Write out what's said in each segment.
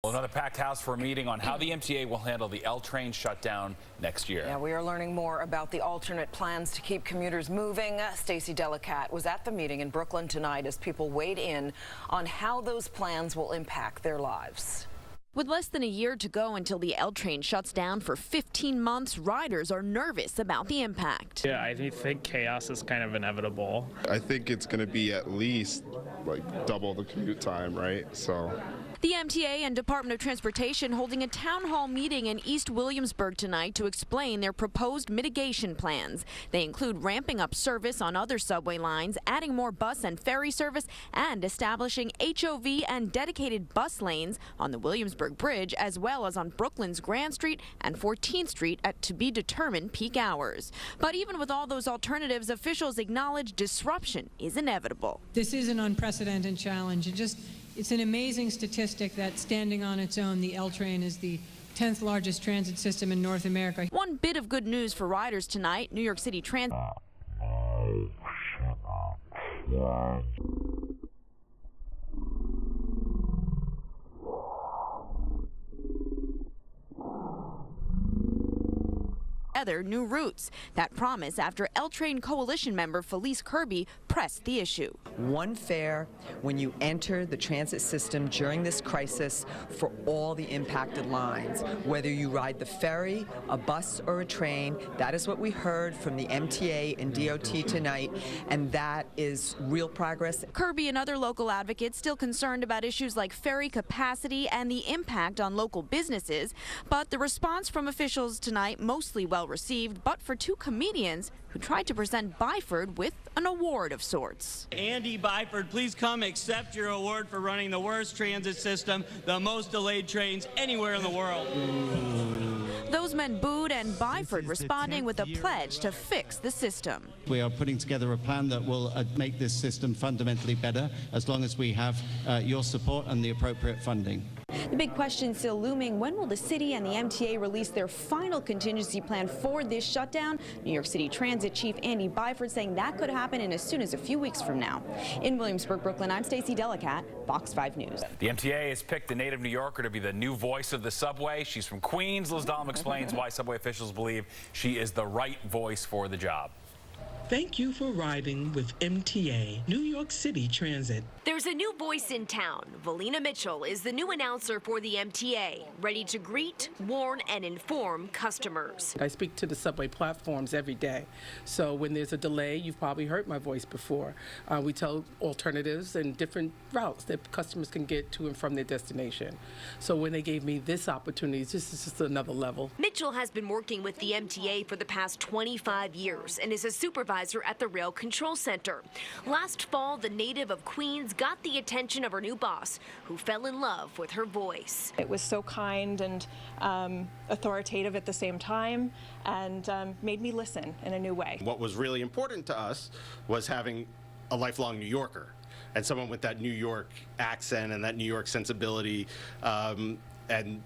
Well, another packed house for a meeting on how the MTA will handle the L train shutdown next year. Yeah, we are learning more about the alternate plans to keep commuters moving. Stacey Delicat was at the meeting in Brooklyn tonight as people weighed in on how those plans will impact their lives. With less than a year to go until the L train shuts down for 15 months, riders are nervous about the impact. Yeah, I think chaos is kind of inevitable. I think it's going to be at least like double the commute time, right? So. The MTA and Department of Transportation holding a town hall meeting in East Williamsburg tonight to explain their proposed mitigation plans. They include ramping up service on other subway lines, adding more bus and ferry service, and establishing HOV and dedicated bus lanes on the Williamsburg Bridge, as well as on Brooklyn's Grand Street and 14th Street at to-be-determined peak hours. But even with all those alternatives, officials acknowledge disruption is inevitable. This is an unprecedented challenge. It's an amazing statistic that standing on its own, the L train is the 10th largest transit system in North America. One bit of good news for riders tonight, New York City Transit. New routes. That promise after L Train Coalition member Felice Kirby pressed the issue. One fare when you enter the transit system during this crisis for all the impacted lines. Whether you ride the ferry, a bus, or a train, that is what we heard from the MTA and DOT tonight, and that is real progress. Kirby and other local advocates still concerned about issues like ferry capacity and the impact on local businesses, but the response from officials tonight mostly well received, but for two comedians who tried to present Byford with an award of sorts. Andy Byford, please come accept your award for running the worst transit system, the most delayed trains anywhere in the world. Those men booed, and Byford responding with a pledge to fix the system. We are putting together a plan that will make this system fundamentally better as long as we have your support and the appropriate funding. The big question still looming, when will the city and the MTA release their final contingency plan for this shutdown? New York City Transit Chief Andy Byford saying that could happen in as soon as a few weeks from now. In Williamsburg, Brooklyn, I'm Stacey Delicat, Fox 5 News. The MTA has picked a native New Yorker to be the new voice of the subway. She's from Queens. Liz Dahlem explains why subway officials believe she is the right voice for the job. Thank you for riding with MTA, New York City Transit. There's a new voice in town. Valina Mitchell is the new announcer for the MTA, ready to greet, warn, and inform customers. I speak to the subway platforms every day, so when there's a delay, you've probably heard my voice before. We tell alternatives and different routes that customers can get to and from their destination. So when they gave me this opportunity, this is just another level. Mitchell has been working with the MTA for the past 25 years and is a supervisor at the Rail Control Center. Last fall, the native of Queens got the attention of her new boss, who fell in love with her voice. It was so kind and authoritative at the same time, and made me listen in a new way. What was really important to us was having a lifelong New Yorker and someone with that New York accent and that New York sensibility and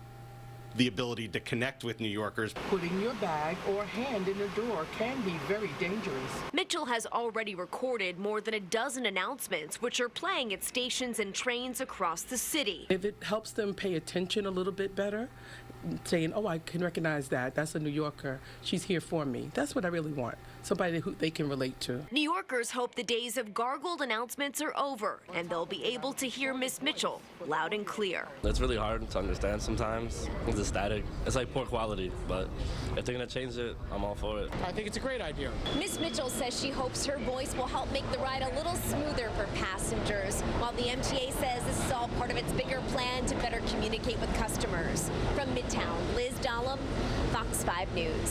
the ability to connect with New Yorkers. Putting your bag or hand in the door can be very dangerous. Mitchell has already recorded more than a dozen announcements, which are playing at stations and trains across the city. If it helps them pay attention a little bit better, saying, oh, I can recognize that, that's a New Yorker, she's here for me. That's what I really want, somebody who they can relate to. New Yorkers hope the days of gargled announcements are over, and they'll be able to hear Miss Mitchell loud and clear. It's really hard to understand sometimes. It's static. It's like poor quality, but if they're going to change it, I'm all for it. I think it's a great idea. Miss Mitchell says she hopes her voice will help make the ride a little smoother for passengers, while the MTA says this is all part of its bigger plan to better communicate with customers. From Midtown, Liz Dahlem, Fox 5 News.